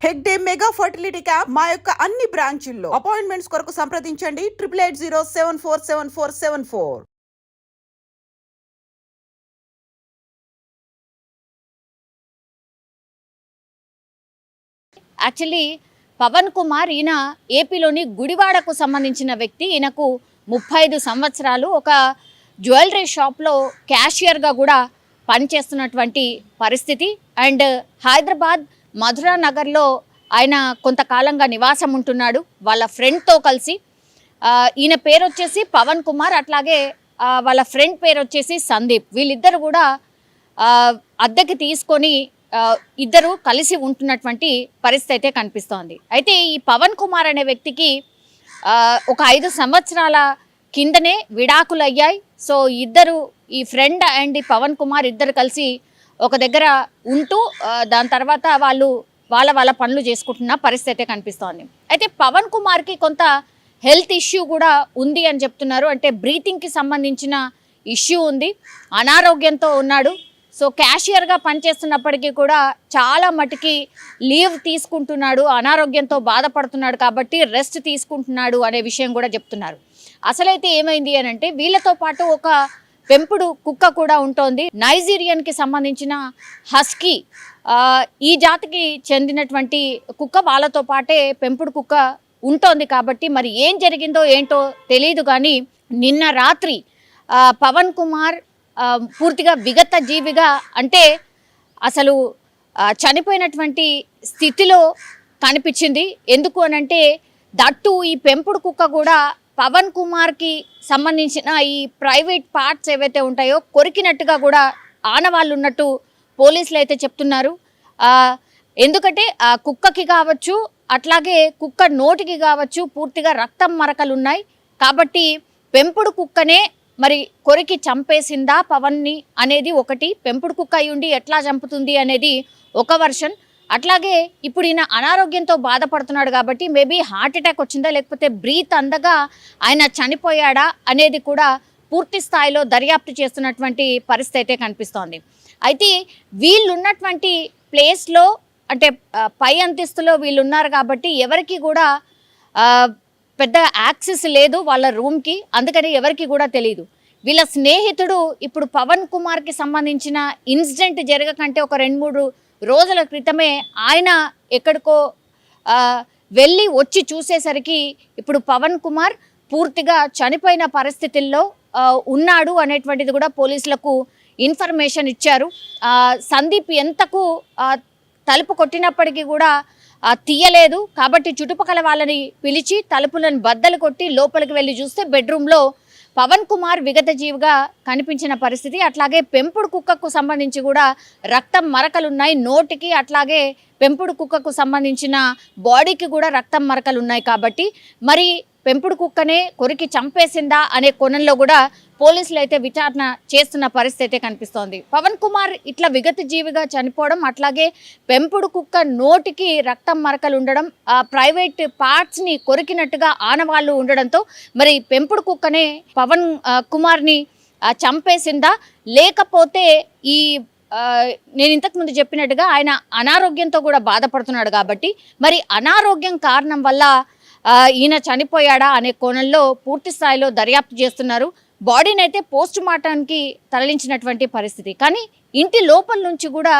Hegde mega fertility camp మా యొక్క అన్ని బ్రాంచీల్లో అపాయింట్మెంట్స్ కొరకు సంప్రదించండి 8880747474. యాక్చువల్లీ పవన్ కుమార్ ఈయన ఏపీలోని గుడివాడకు సంబంధించిన వ్యక్తి. ఈయనకు 35 సంవత్సరాలు. ఒక జ్యువెలరీ షాప్లో క్యాషియర్గా కూడా పనిచేస్తున్నటువంటి పరిస్థితి. అండ్ హైదరాబాద్ మధురా నగర్లో ఆయన కొంతకాలంగా నివాసం ఉంటున్నాడు వాళ్ళ ఫ్రెండ్తో కలిసి. ఈయన పేరు వచ్చేసి పవన్ కుమార్, అట్లాగే వాళ్ళ ఫ్రెండ్ పేరు వచ్చేసి సందీప్. వీళ్ళిద్దరు కూడా అద్దెకి తీసుకొని ఇద్దరు కలిసి ఉంటున్నటువంటి పరిస్థితి అయితే కనిపిస్తోంది. అయితే ఈ పవన్ కుమార్ అనే వ్యక్తికి ఒక 5 సంవత్సరాల కిందనే విడాకులు అయ్యాయి. సో ఇద్దరు, ఈ ఫ్రెండ్ అండ్ ఈ పవన్ కుమార్ ఇద్దరు కలిసి ఒక దగ్గర ఉంటూ దాని తర్వాత వాళ్ళ పనులు చేసుకుంటున్న పరిస్థితి అయితే కనిపిస్తోంది. అయితే పవన్ కుమార్కి కొంత హెల్త్ ఇష్యూ కూడా ఉంది అని చెప్తున్నారు. అంటే బ్రీతింగ్కి సంబంధించిన ఇష్యూ ఉంది, అనారోగ్యంతో ఉన్నాడు. సో క్యాషియర్గా పనిచేస్తున్నప్పటికీ కూడా చాలా మటుకి లీవ్ తీసుకుంటున్నాడు, అనారోగ్యంతో బాధపడుతున్నాడు కాబట్టి రెస్ట్ తీసుకుంటున్నాడు అనే విషయం కూడా చెప్తున్నారు. అసలైతే ఏమైంది అని అంటే, వీళ్ళతో పాటు ఒక పెంపుడు కుక్క కూడా ఉంటోంది. నైజీరియన్కి సంబంధించిన హస్కీ, ఈ జాతికి చెందినటువంటి కుక్క వాళ్ళతో పాటే పెంపుడు కుక్క ఉంటోంది. కాబట్టి మరి ఏం జరిగిందో ఏంటో తెలియదు. కానీ నిన్న రాత్రి పవన్ కుమార్ పూర్తిగా విగత జీవిగా, అంటే అసలు చనిపోయినటువంటి స్థితిలో కనిపించింది. ఎందుకు అనంటే దట్టు ఈ పెంపుడు కుక్క కూడా పవన్ కుమార్కి సంబంధించిన ఈ ప్రైవేట్ పార్ట్స్ ఏవైతే ఉంటాయో కొరికినట్టుగా కూడా ఆనవాళ్ళు ఉన్నట్టు పోలీసులు అయితే చెప్తున్నారు. ఎందుకంటే ఆ కుక్కకి కావచ్చు, అట్లాగే కుక్క నోటికి కావచ్చు పూర్తిగా రక్తం మరకలు ఉన్నాయి. కాబట్టి పెంపుడు కుక్కనే మరి కొరికి చంపేసిందా పవన్ని అనేది ఒకటి. పెంపుడు కుక్క అయ్యుండి ఎట్లా చంపుతుంది అనేది ఒక వర్షన్. అట్లాగే ఇప్పుడు ఈయన అనారోగ్యంతో బాధపడుతున్నాడు కాబట్టి మేబీ హార్ట్ అటాక్ వచ్చిందా, లేకపోతే బ్రీత్ అందగా ఆయన చనిపోయాడా అనేది కూడా పూర్తి స్థాయిలో దర్యాప్తు చేస్తున్నటువంటి పరిస్థితి అయితే కనిపిస్తోంది. అయితే వీళ్ళున్నటువంటి ప్లేస్లో, అంటే పై అంతస్తులో వీళ్ళు ఉన్నారు కాబట్టి ఎవరికి కూడా పెద్ద యాక్సెస్ లేదు వాళ్ళ రూమ్కి, అందుకని ఎవరికి కూడా తెలియదు. వీళ్ళ స్నేహితుడు ఇప్పుడు పవన్ కుమార్కి సంబంధించిన ఇన్సిడెంట్ జరగకంటే ఒక 2-3 రోజుల క్రితమే ఆయన ఎక్కడికో వెళ్ళి వచ్చి చూసేసరికి ఇప్పుడు పవన్ కుమార్ పూర్తిగా చనిపోయిన పరిస్థితుల్లో ఉన్నాడు అనేటువంటిది కూడా పోలీసులకు ఇన్ఫర్మేషన్ ఇచ్చారు. సందీప్ ఎంతకు తలుపు కొట్టినప్పటికీ కూడా తీయలేదు. కాబట్టి చుట్టుపక్కల వాళ్ళని పిలిచి తలుపులను బద్దలు కొట్టి లోపలికి వెళ్ళి చూస్తే బెడ్రూమ్లో పవన్ కుమార్ విగత జీవిగా కనిపించిన పరిస్థితి. అట్లాగే పెంపుడు కుక్కకు సంబంధించి కూడా రక్తం మరకలు ఉన్నాయి నోటికి, అట్లాగే పెంపుడు కుక్కకు సంబంధించిన బాడీకి కూడా రక్తం మరకలు ఉన్నాయి. కాబట్టి మరి పెంపుడు కుక్కనే కొరికి చంపేసిందా అనే కోణంలో కూడా పోలీసులు అయితే విచారణ చేస్తున్న పరిస్థితి అయితే కనిపిస్తోంది. పవన్ కుమార్ ఇట్లా విగత జీవిగా చనిపోవడం, అట్లాగే పెంపుడు కుక్క నోటికి రక్తం మరకలు ఉండడం, ప్రైవేట్ పార్ట్స్ని కొరికినట్టుగా ఆనవాళ్ళు ఉండడంతో మరి పెంపుడు కుక్కనే పవన్ కుమార్ని చంపేసిందా, లేకపోతే ఈ నేను ఇంతకుముందు చెప్పినట్టుగా ఆయన అనారోగ్యంతో కూడా బాధపడుతున్నాడు కాబట్టి మరి అనారోగ్యం కారణం వల్ల ఈయన చనిపోయాడా అనే కోణంలో పూర్తి స్థాయిలో దర్యాప్తు చేస్తున్నారు. బాడీని అయితే పోస్ట్ మార్టానికి తరలించినటువంటి పరిస్థితి. కానీ ఇంటి లోపల నుంచి కూడా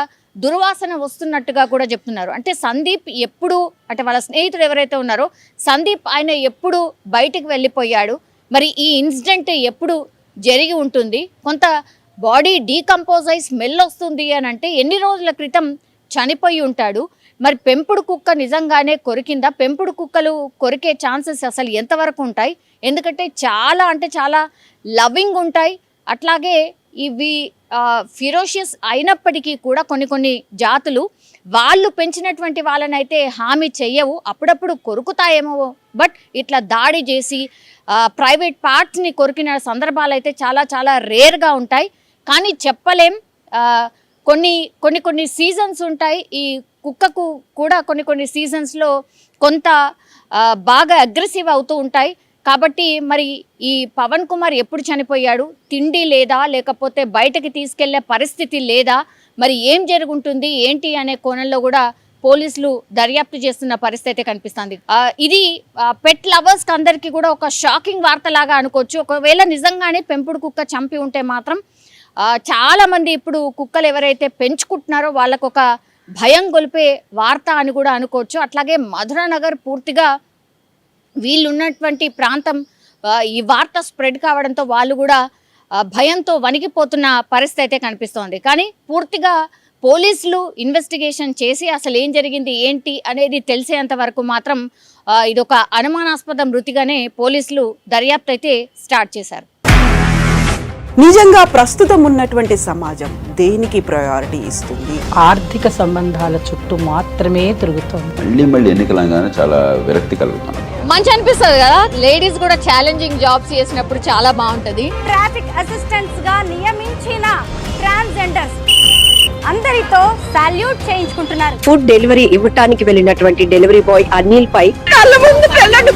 దుర్వాసన వస్తున్నట్టుగా కూడా చెప్తున్నారు. అంటే సందీప్ ఎప్పుడు, అంటే వాళ్ళ స్నేహితుడు ఎవరైతే ఉన్నారో సందీప్, ఆయన ఎప్పుడు బయటికి వెళ్ళిపోయాడు, మరి ఈ ఇన్సిడెంట్ ఎప్పుడు జరిగి ఉంటుంది, కొంత బాడీ డీకంపోజ్ అయి స్మెల్ వస్తుంది అని అంటే ఎన్ని రోజుల క్రితం చనిపోయి ఉంటాడు. మరి పెంపుడు కుక్క నిజంగానే కొరికిందా? పెంపుడు కుక్కలు కొరికే ఛాన్సెస్ అసలు ఎంతవరకు ఉంటాయి? ఎందుకంటే చాలా లవింగ్ ఉంటాయి. అట్లాగే ఇవి ఫిరోషియస్ అయినప్పటికీ కూడా కొన్ని జాతులు వాళ్ళు పెంచినటువంటి వాళ్ళనైతే హామీ చెయ్యవు, అప్పుడప్పుడు కొరుకుతాయేమో. బట్ ఇట్లా దాడి చేసి ప్రైవేట్ పార్ట్స్ని కొరికిన సందర్భాలు అయితే చాలా రేర్గా ఉంటాయి. కానీ చెప్పలేం. కొన్ని సీజన్స్ ఉంటాయి. ఈ కుక్కకు కూడా కొన్ని సీజన్స్లో కొంత బాగా అగ్రెసివ్ అవుతూ ఉంటాయి. కాబట్టి మరి ఈ పవన్ కుమార్ ఎప్పుడు చనిపోయాడు, తిండి లేదా, లేకపోతే బయటకి తీసుకెళ్లే పరిస్థితి లేదా, మరి ఏం జరుగుంటుంది ఏంటి అనే కోణంలో కూడా పోలీసులు దర్యాప్తు చేస్తున్న పరిస్థితి అయితే కనిపిస్తుంది. ఇది పెట్ లవర్స్ కి అందరికీ కూడా ఒక షాకింగ్ వార్త లాగా అనుకోవచ్చు. ఒకవేళ నిజంగానే పెంపుడు కుక్క చంపి ఉంటే మాత్రం చాలా మంది ఇప్పుడు కుక్కలు ఎవరైతే పెంచుకుంటున్నారో వాళ్ళకు ఒక భయం గొలిపే వార్త అని కూడా అనుకోవచ్చు. అట్లాగే మధురానగర్ పూర్తిగా వీళ్ళు ఉన్నటువంటి ప్రాంతం ఈ వార్త స్ప్రెడ్ కావడంతో వాళ్ళు కూడా భయంతో వణికిపోతున్న పరిస్థితి అయితే కనిపిస్తోంది. కానీ పూర్తిగా పోలీసులు ఇన్వెస్టిగేషన్ చేసి అసలు ఏం జరిగింది ఏంటి అనేది తెలిసేంత వరకు మాత్రం ఇదొక అనుమానాస్పద మృతిగానే పోలీసులు దర్యాప్తు అయితే స్టార్ట్ చేశారు. నిజంగా ప్రస్తుతం ఉన్నటువంటి సమాజం దేనికి ప్రయారిటీ ఇస్తుంది? ఆర్థిక సంబంధాల చుట్టూ మాత్రమే తిరుగుతుంది. మళ్ళీ ఎన్నికలంగానే చాలా విరక్తి కలుగుతాను. మంచి అనిపిస్తుంది కదా, లేడీస్ కూడా ఛాలెంజింగ్ జాబ్స్ చేసినప్పుడు చాలా బాగుంటది. ట్రాఫిక్ అసిస్టెంట్స్ గా నియమించిన ట్రాన్స్జెండర్స్ అందరితో సాల్యూట్ చేయించుకుంటున్నారు. ఫుడ్ డెలివరీ ఇవ్వటానికి వెళ్ళినటువంటి డెలివరీ బాయ్ అనిల్ పై కళ్ళ ముందు పెళ్ళండి